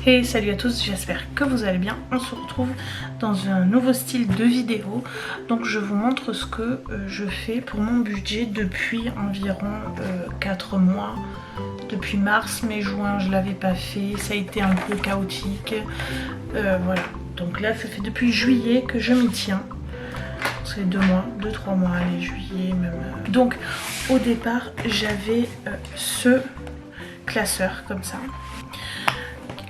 Hey, salut à tous, j'espère que vous allez bien. On se retrouve dans un nouveau style de vidéo. Donc je vous montre ce que je fais pour mon budget depuis environ 4 mois. Depuis mars, mai, juin, je l'avais pas fait. Ça a été un peu chaotique. Voilà. Donc là, ça fait depuis juillet que je m'y tiens. C'est 2 mois, 2-3 mois, allez, juillet même. Donc au départ, j'avais ce classeur comme ça,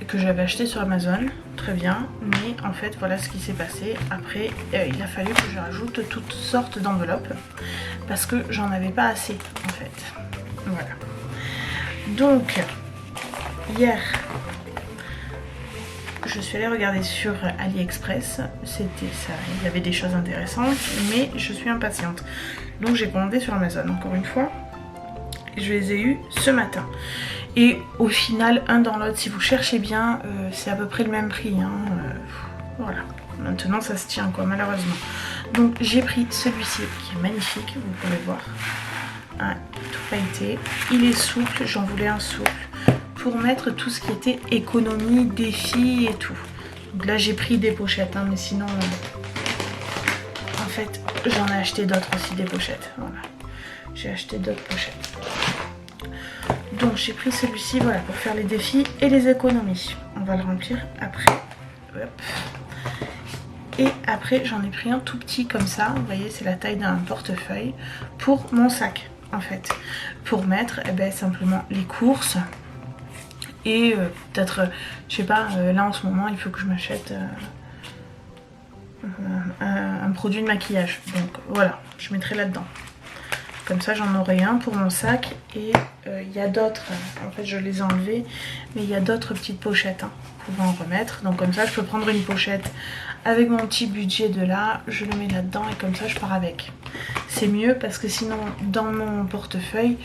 que j'avais acheté sur Amazon, très bien, mais en fait voilà ce qui s'est passé. Après il a fallu que je rajoute toutes sortes d'enveloppes parce que j'en avais pas assez en fait. Voilà. Donc hier je suis allée regarder sur AliExpress, c'était ça, il y avait des choses intéressantes, mais je suis impatiente. Donc j'ai commandé sur Amazon encore une fois. Je les ai eus ce matin. Et au final, un dans l'autre, si vous cherchez bien, c'est à peu près le même prix. Hein. Voilà. Maintenant, ça se tient quoi, malheureusement. Donc, j'ai pris celui-ci qui est magnifique, vous pouvez voir. Hein, tout pailleté. Il est souple, j'en voulais un souple. Pour mettre tout ce qui était économie, défi et tout. Donc là, j'ai pris des pochettes, hein, mais sinon... en fait, j'en ai acheté d'autres aussi, des pochettes. Voilà. J'ai acheté d'autres pochettes. Donc j'ai pris celui-ci voilà, pour faire les défis et les économies. On va le remplir après. Hop. Et après j'en ai pris un tout petit comme ça. Vous voyez, c'est la taille d'un portefeuille pour mon sac en fait. Pour mettre simplement les courses. Et peut-être, je sais pas, là en ce moment il faut que je m'achète un produit de maquillage. Donc voilà, je mettrai là-dedans. Comme ça j'en aurai un pour mon sac. Et il y a d'autres, en fait je les ai enlevés, mais il y a d'autres petites pochettes, hein, pour en remettre. Donc comme ça je peux prendre une pochette avec mon petit budget de là, je le mets là-dedans et comme ça je pars avec. C'est mieux parce que sinon dans mon portefeuille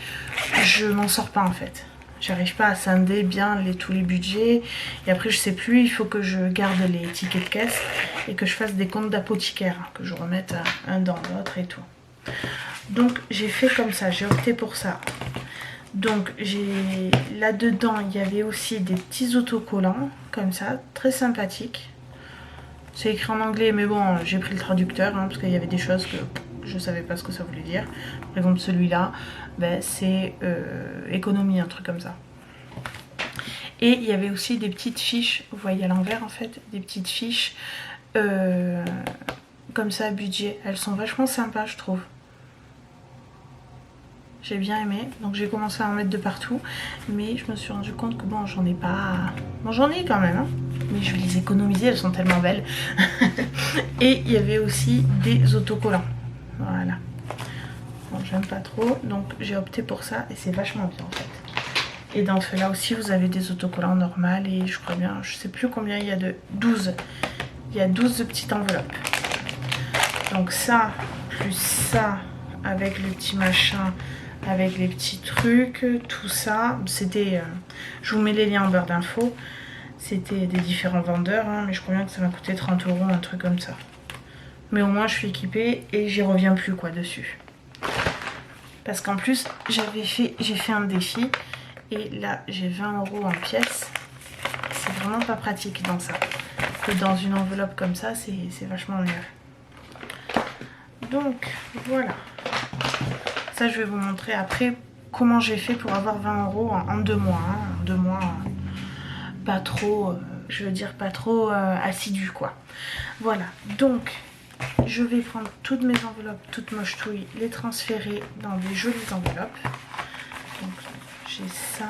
je m'en sors pas en fait. J'arrive pas à scinder bien tous les budgets et après je sais plus, il faut que je garde les tickets de caisse et que je fasse des comptes d'apothicaire, hein, que je remette un dans l'autre et tout. Donc j'ai fait comme ça, j'ai opté pour ça. Donc j'ai là-dedans, il y avait aussi des petits autocollants comme ça, très sympathiques. C'est écrit en anglais, mais bon, j'ai pris le traducteur, hein, parce qu'il y avait des choses que je savais pas ce que ça voulait dire. Par exemple celui-là, c'est économie, un truc comme ça. Et il y avait aussi des petites fiches, vous voyez à l'envers en fait, des petites fiches comme ça, budget. Elles sont vachement sympas je trouve. J'ai bien aimé, donc j'ai commencé à en mettre de partout, mais je me suis rendu compte que bon, j'en ai pas... Bon, j'en ai quand même, hein, mais je vais les économiser, elles sont tellement belles. Et il y avait aussi des autocollants, voilà. Bon, j'aime pas trop, donc j'ai opté pour ça, et c'est vachement bien en fait. Et dans ceux-là aussi, vous avez des autocollants normaux, et je crois bien, je sais plus combien il y a de... 12. Il y a 12 petites enveloppes. Donc ça, plus ça, avec le petit machin... avec les petits trucs, tout ça, c'était, je vous mets les liens en barre d'infos, c'était des différents vendeurs, hein, mais je crois bien que ça m'a coûté 30 €, un truc comme ça. Mais au moins je suis équipée et j'y reviens plus quoi dessus. Parce qu'en plus j'ai fait un défi et là j'ai 20 € en pièces, c'est vraiment pas pratique dans ça. Que dans une enveloppe comme ça, c'est vachement mieux. Donc voilà. Ça, je vais vous montrer après comment j'ai fait pour avoir 20 € en 2 mois. Hein. En 2 mois, pas trop, je veux dire pas trop assidu quoi. Voilà, donc je vais prendre toutes mes enveloppes, toutes mochetouilles, les transférer dans des jolies enveloppes. Donc j'ai ça.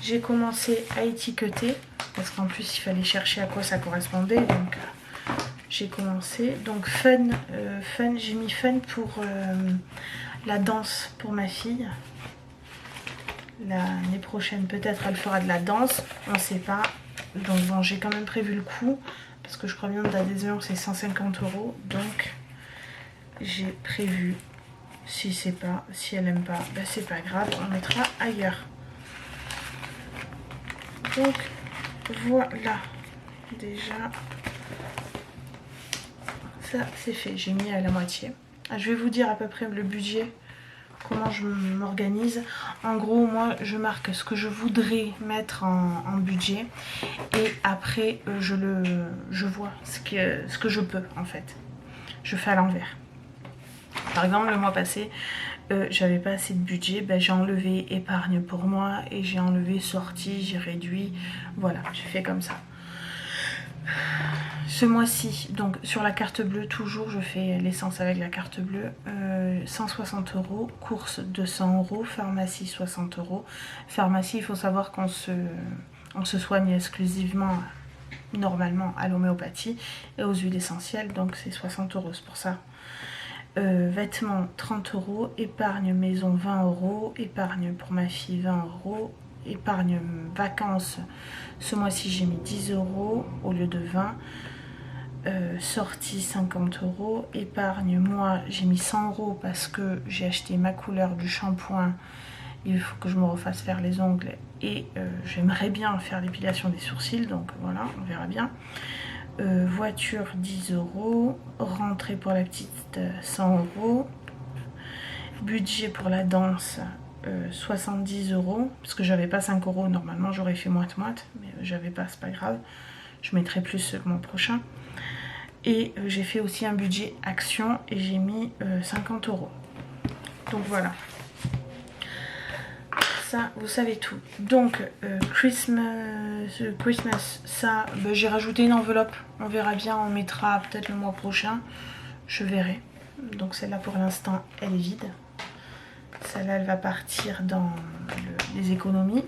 J'ai commencé à étiqueter parce qu'en plus il fallait chercher à quoi ça correspondait. Donc j'ai commencé, donc fun, j'ai mis fun pour la danse pour ma fille. L'année prochaine peut-être elle fera de la danse, on sait pas. Donc bon, j'ai quand même prévu le coup, parce que je crois bien que l'adhésion c'est 150 €. Donc j'ai prévu, si elle aime pas, c'est pas grave, on mettra ailleurs. Donc voilà, déjà... ça c'est fait, j'ai mis à la moitié. Je vais vous dire à peu près le budget comment je m'organise. En gros, moi, je marque ce que je voudrais mettre en budget. Et après, je vois ce que je peux, en fait. Je fais à l'envers. Par exemple, le mois passé, j'avais pas assez de budget. Ben, j'ai enlevé épargne pour moi. Et j'ai enlevé sortie, j'ai réduit. Voilà, j'ai fait comme ça. Ce mois-ci, donc sur la carte bleue, toujours je fais l'essence avec la carte bleue, 160 €, course 200 €, pharmacie 60 €. Pharmacie, il faut savoir qu'on se soigne exclusivement, normalement, à l'homéopathie et aux huiles essentielles, donc c'est 60 €, c'est pour ça. Vêtements 30 €, épargne maison 20 €, épargne pour ma fille 20 €, épargne vacances, ce mois-ci j'ai mis 10 € au lieu de 20 €, sortie 50 €, épargne moi j'ai mis 100 € parce que j'ai acheté ma couleur du shampoing, il faut que je me refasse faire les ongles et j'aimerais bien faire l'épilation des sourcils, donc voilà, on verra bien. Voiture 10 €, rentrée pour la petite 100 €, budget pour la danse 70 € parce que j'avais pas 5 €, normalement j'aurais fait moite-moite, mais j'avais pas, c'est pas grave, je mettrai plus le mois prochain. Et j'ai fait aussi un budget action et j'ai mis 50 €. Donc voilà. Ça, vous savez tout. Donc, Christmas, ça, ben, j'ai rajouté une enveloppe. On verra bien, on mettra peut-être le mois prochain. Je verrai. Donc celle-là, pour l'instant, elle est vide. Celle-là, elle va partir dans les économies.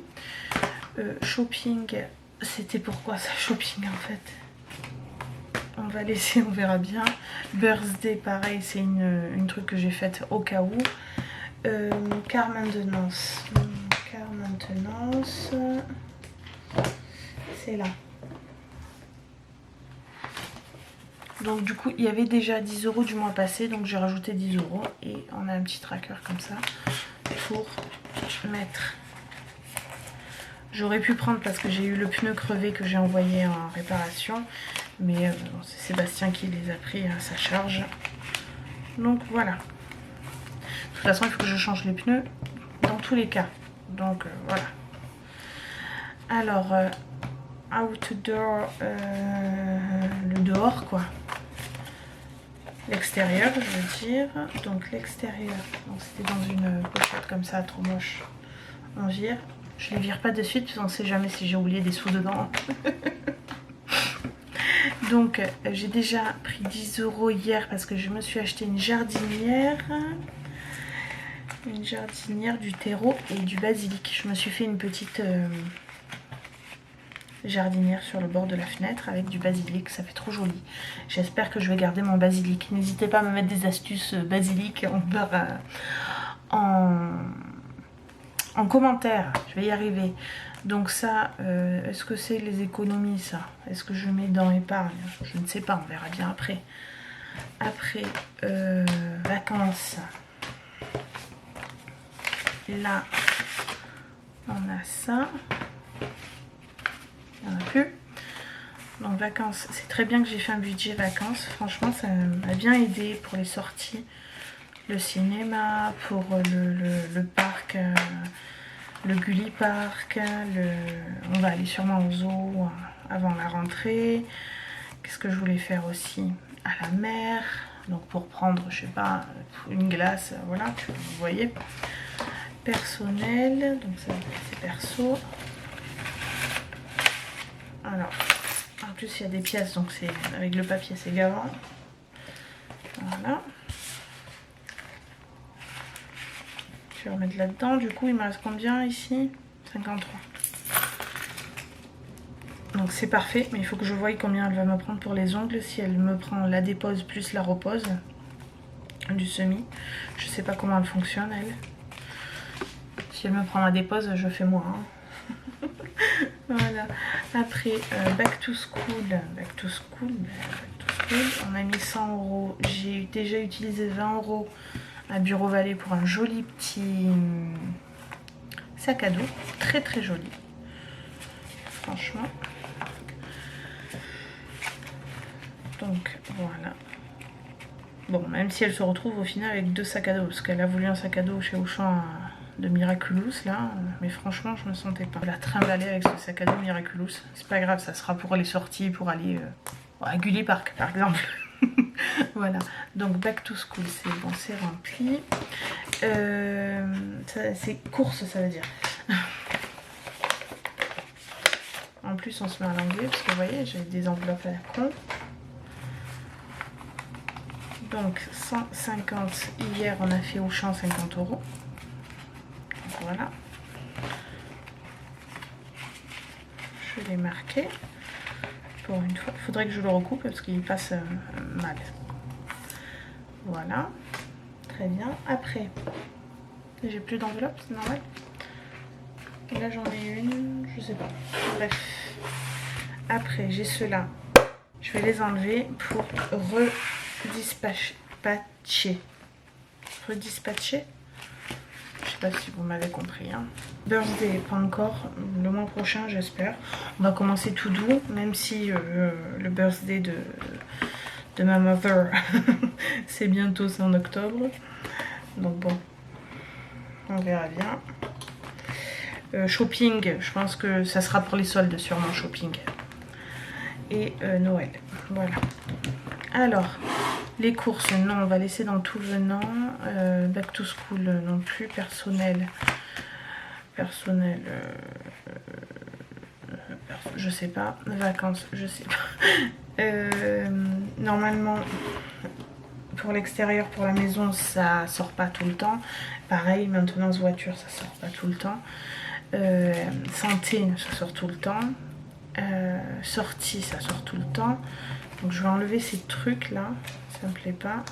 Shopping, c'était pourquoi ça, shopping, en fait? On va laisser, on verra bien. Birthday, pareil, c'est une truc que j'ai faite au cas où. Car maintenance. Car maintenance. C'est là. Donc du coup, il y avait déjà 10 € du mois passé, donc j'ai rajouté 10 € et on a un petit tracker comme ça pour mettre. J'aurais pu prendre parce que j'ai eu le pneu crevé que j'ai envoyé en réparation, mais c'est Sébastien qui les a pris à sa charge. Donc voilà. De toute façon, il faut que je change les pneus dans tous les cas. Donc voilà. Alors, outdoor, le dehors quoi. L'extérieur, je veux dire. Donc l'extérieur, c'était dans une pochette comme ça, trop moche. On vire. Je les vire pas de suite parce qu'on ne sait jamais si j'ai oublié des sous dedans. Donc j'ai déjà pris 10 € hier parce que je me suis acheté une jardinière. Une jardinière, du terreau et du basilic. Je me suis fait une petite jardinière sur le bord de la fenêtre avec du basilic, ça fait trop joli. J'espère que je vais garder mon basilic. N'hésitez pas à me mettre des astuces basilic en commentaire, je vais y arriver. Donc ça, est-ce que c'est les économies ça? Est-ce que je mets dans épargne? Je ne sais pas, on verra bien après. Après, vacances. Là, on a ça. Il n'y en a plus. Donc vacances, c'est très bien que j'ai fait un budget vacances. Franchement, ça m'a bien aidé pour les sorties. Le cinéma, pour le parc, le Gulli Park. On va aller sûrement au zoo avant la rentrée. Qu'est-ce que je voulais faire aussi? À la mer. Donc pour prendre, je sais pas, une glace, voilà, vous voyez. Personnel, donc ça c'est perso. Alors, en plus il y a des pièces, donc c'est avec le papier c'est gavant. Voilà. Je vais remettre là-dedans. Du coup, il me reste combien ici? 53. Donc c'est parfait, mais il faut que je voie combien elle va me prendre pour les ongles. Si elle me prend la dépose plus la repose du semi. Je sais pas comment elle fonctionne, elle. Si elle me prend la dépose, je fais moins. Hein. Voilà. Après, back to school. Back to school. On a mis 100 €. J'ai déjà utilisé 20 € à Bureau Vallée pour un joli petit sac à dos. Très très joli. Franchement. Donc voilà. Bon, même si elle se retrouve au final avec 2 sacs à dos, parce qu'elle a voulu un sac à dos chez Auchan de Miraculous là, mais franchement je me sentais pas la trimballer avec ce sac à dos Miraculous. C'est pas grave, ça sera pour les sorties, pour aller à Gulli Park par exemple. Voilà, donc back to school, c'est bon, c'est rempli. C'est course, ça veut dire. En plus on se met à l'anglais, parce que vous voyez, j'ai des enveloppes à la con. Donc 150, hier on a fait Auchan 50 €. Voilà. Je l'ai marqué. Pour une fois, il faudrait que je le recoupe parce qu'il passe mal. Voilà. Très bien. Après, j'ai plus d'enveloppe, c'est normal. Et là j'en ai une, je sais pas. Bref. Après, j'ai ceux-là. Je vais les enlever pour redispatcher. Redispatcher. Je sais pas si vous m'avez compris. Hein. Birthday, pas encore. Le mois prochain, j'espère. On va commencer tout doux, même si le birthday de ma mother, c'est bientôt, c'est en octobre. Donc bon, on verra bien. Shopping, je pense que ça sera pour les soldes, sûrement shopping. Et Noël, voilà. Alors, les courses, non, on va laisser dans tout venant. Back to school, non plus. Personnel, je sais pas. Vacances, je sais pas. Normalement, pour l'extérieur, pour la maison, ça sort pas tout le temps. Pareil, maintenance voiture, ça sort pas tout le temps. Santé, ça sort tout le temps. Sortie, ça sort tout le temps. Donc je vais enlever ces trucs là, ça me plaît pas,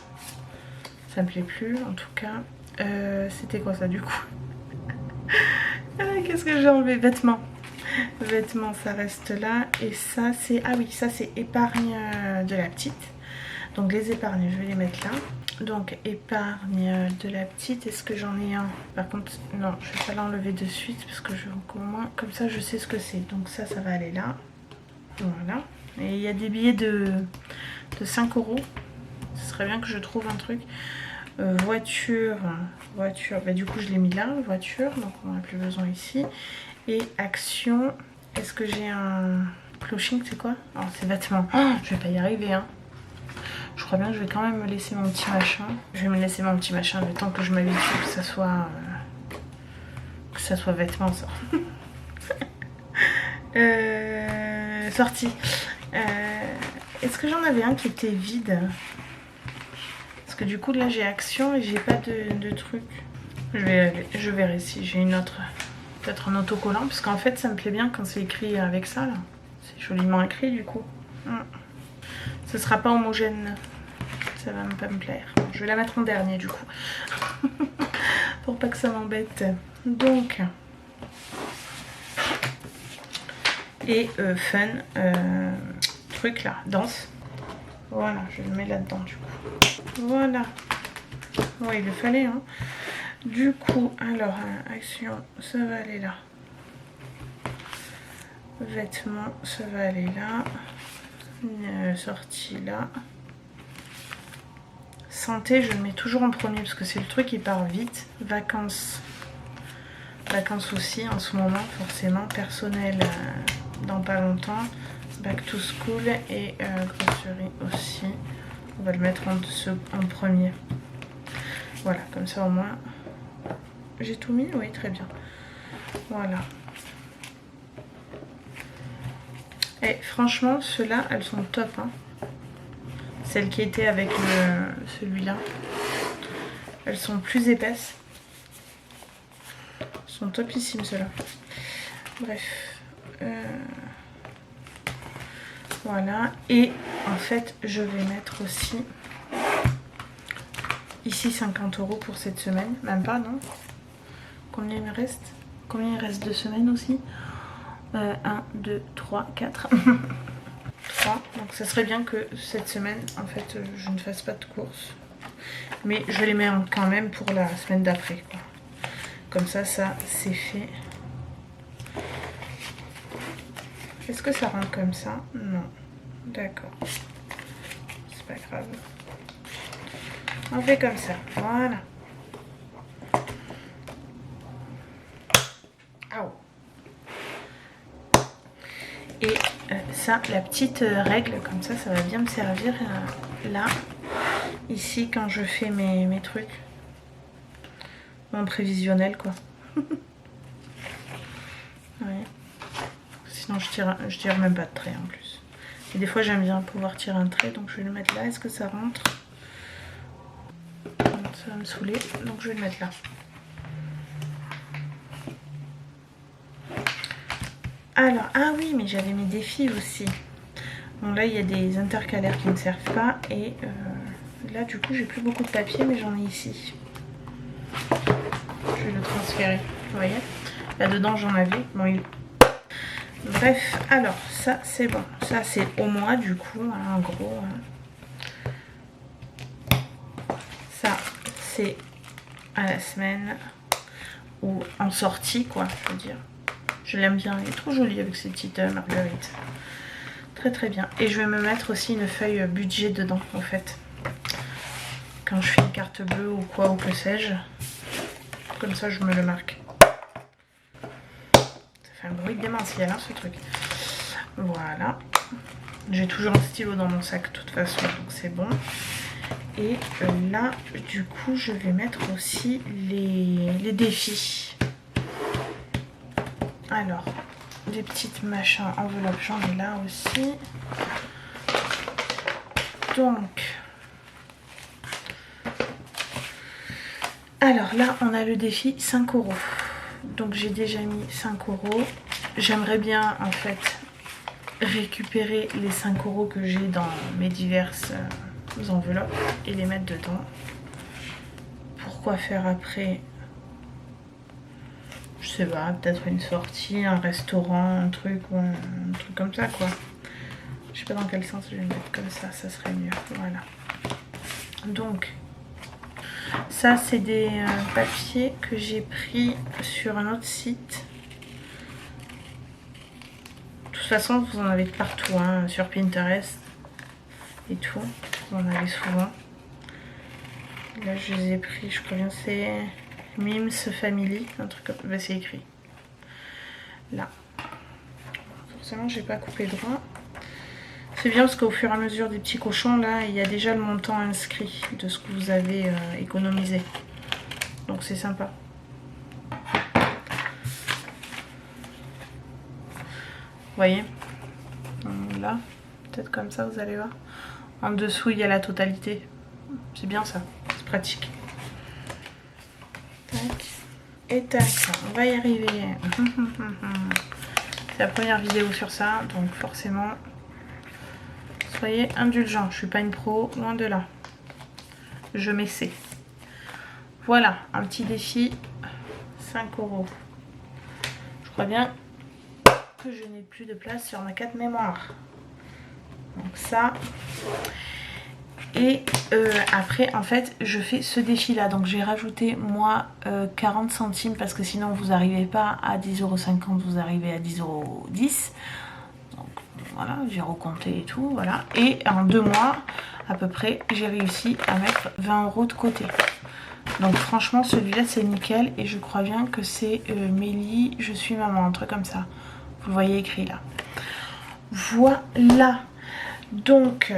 ça me plaît plus en tout cas. C'était quoi ça du coup? Qu'est-ce que j'ai enlevé? Vêtements. Vêtements, ça reste là. Et ça c'est, ah oui, ça c'est épargne de la petite. Donc les épargnes, je vais les mettre là. Donc épargne de la petite, est-ce que j'en ai un? Par contre non, je vais pas l'enlever de suite parce que au moins comme ça je sais ce que c'est. Donc ça va aller là. Voilà. Et il y a des billets de 5 €. Ce serait bien que je trouve un truc. Voiture, bah, du coup je l'ai mis là, voiture, donc on n'a plus besoin ici. Et action, est-ce que j'ai un cloching, c'est quoi? Alors c'est vêtements. Oh, je vais pas y arriver, hein. Je crois bien que je vais quand même me laisser mon petit machin. Je vais me laisser mon petit machin le temps que je m'habitue, que ça soit vêtements, ça. Sortie. Est-ce que j'en avais un qui était vide? Parce que du coup là j'ai action et j'ai pas de truc. Je verrai si j'ai une autre, peut-être un autocollant, parce qu'en fait ça me plaît bien quand c'est écrit avec ça là. C'est joliment écrit du coup. Ce sera pas homogène, ça va pas me plaire. Bon, je vais la mettre en dernier du coup. Pour pas que ça m'embête. Donc et fun, truc là, danse. Voilà, je le mets là-dedans du coup. Voilà. Ouais, il le fallait, hein. Du coup, alors, action, ça va aller là. Vêtements, ça va aller là. Sortie là. Santé, je le mets toujours en premier parce que c'est le truc qui part vite. Vacances. Vacances aussi en ce moment, forcément. Personnel, dans pas longtemps. Back to school et grocery aussi. On va le mettre en premier. Voilà, comme ça au moins. J'ai tout mis? Oui, très bien. Voilà. Et franchement, ceux-là, elles sont top. Hein. Celles qui étaient avec celui-là. Elles sont plus épaisses. Elles sont topissimes, ceux-là. Bref. Voilà. Et en fait, je vais mettre aussi ici 50 € pour cette semaine. Même pas, non? Combien il me reste? Combien il reste de semaines aussi? 1, 2, 3, 4. 3. Donc ça serait bien que cette semaine, en fait, je ne fasse pas de courses. Mais je les mets quand même pour la semaine d'après. Comme ça, ça c'est fait. Est-ce que ça rentre comme ça? Non. D'accord. C'est pas grave. On fait comme ça, voilà. Et ça, la petite règle, comme ça va bien me servir là, ici, quand je fais mes trucs. Mon prévisionnel, quoi. Ouais. Sinon, je tire même pas de trait en plus. Et des fois, j'aime bien pouvoir tirer un trait, donc je vais le mettre là. Est-ce que ça rentre? Ça va me saouler, donc je vais le mettre là. Alors, ah oui, mais j'avais mes défis aussi. Bon, là, il y a des intercalaires qui ne servent pas. Et là, du coup, j'ai plus beaucoup de papier, mais j'en ai ici. Je vais le transférer, vous voyez. Là-dedans, j'en avais. Bon, bref, alors, ça, c'est bon. Ça, c'est au mois, du coup, hein, en gros. Hein. Ça, c'est à la semaine ou en sortie, quoi, je veux dire. Je l'aime bien, il est trop joli avec ces petites marguerites. Très très bien. Et je vais me mettre aussi une feuille budget dedans, en fait. Quand je fais une carte bleue ou quoi, ou que sais-je. Comme ça, je me le marque. Ça fait un bruit démentiel, hein, ce truc. Voilà. J'ai toujours un stylo dans mon sac, de toute façon, donc c'est bon. Et là, du coup, je vais mettre aussi les défis. Alors, des petites machins enveloppes, j'en ai là aussi. Donc, alors là, on a le défi 5 €. Donc, j'ai déjà mis 5 €. J'aimerais bien, en fait, récupérer les 5 € que j'ai dans mes diverses enveloppes et les mettre dedans. Pourquoi faire après? Je sais pas, peut-être une sortie, un restaurant, un truc ou un truc comme ça, quoi. Je sais pas dans quel sens je vais le mettre comme ça serait mieux. Voilà. Donc, ça, c'est des papiers que j'ai pris sur un autre site. De toute façon, vous en avez partout, hein, sur Pinterest et tout. Vous en avez souvent. Là, je les ai pris, je crois bien c'est Mims Family, un truc comme ça, c'est écrit. Là. Forcément, j'ai pas coupé droit. C'est bien parce qu'au fur et à mesure des petits cochons, là, il y a déjà le montant inscrit de ce que vous avez économisé. Donc c'est sympa. Vous voyez? Là, peut-être comme ça, vous allez voir. En dessous, il y a la totalité. C'est bien ça, c'est pratique. Tac. Et tac, on va y arriver. C'est la première vidéo sur ça, donc forcément, soyez indulgents. Je suis pas une pro, loin de là. Je m'essaie. Voilà, un petit défi, 5 €. Je crois bien que je n'ai plus de place sur ma carte mémoire. Donc ça. Et après, en fait, je fais ce défi-là. Donc j'ai rajouté, moi, 40 centimes parce que sinon, vous n'arrivez pas à 10,50 €, vous arrivez à 10,10 €. Donc voilà, j'ai recompté et tout, voilà. Et en 2 mois, à peu près, j'ai réussi à mettre 20 € de côté. Donc franchement, celui-là, c'est nickel. Et je crois bien que c'est Mélie, je suis maman, un truc comme ça. Vous le voyez écrit là. Voilà. Donc,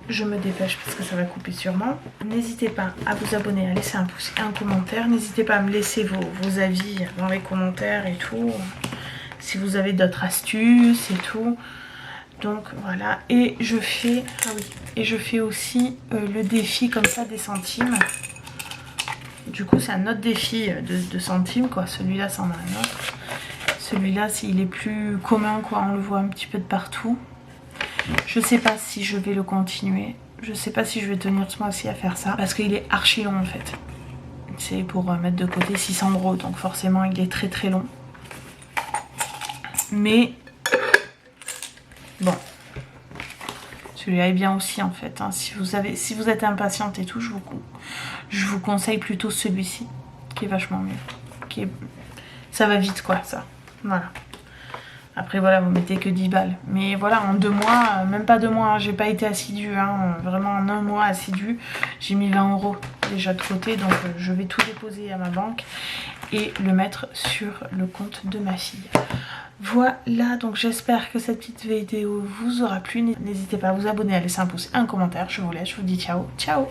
je me dépêche parce que ça va couper sûrement. N'hésitez pas à vous abonner, à laisser un pouce et un commentaire. N'hésitez pas à me laisser vos avis dans les commentaires et tout. Si vous avez d'autres astuces et tout. Donc voilà. Et je fais, et je fais aussi le défi comme ça des centimes. Du coup, c'est un autre défi de centimes, quoi. Celui-là, c'en a un autre. Celui-là, s'il est plus commun, quoi. On le voit un petit peu de partout. Je sais pas si je vais le continuer. Je sais pas si je vais tenir ce mois-ci à faire ça. Parce qu'il est archi long en fait. C'est pour mettre de côté 600 €. Donc forcément il est très très long. Mais bon. Celui-là est bien aussi en fait. Hein. Si vous êtes impatiente et tout, je vous conseille plutôt celui-ci. Qui est vachement mieux. Ça va vite quoi ça. Voilà. Après voilà, vous mettez que 10 balles. Mais voilà, en 2 mois, même pas 2 mois, hein, j'ai pas été assidue, hein, vraiment en 1 mois assidue, j'ai mis 20 € déjà de côté. Donc je vais tout déposer à ma banque et le mettre sur le compte de ma fille. Voilà, donc j'espère que cette petite vidéo vous aura plu. N'hésitez pas à vous abonner, à laisser un pouce et un commentaire. Je vous laisse, je vous dis ciao, ciao.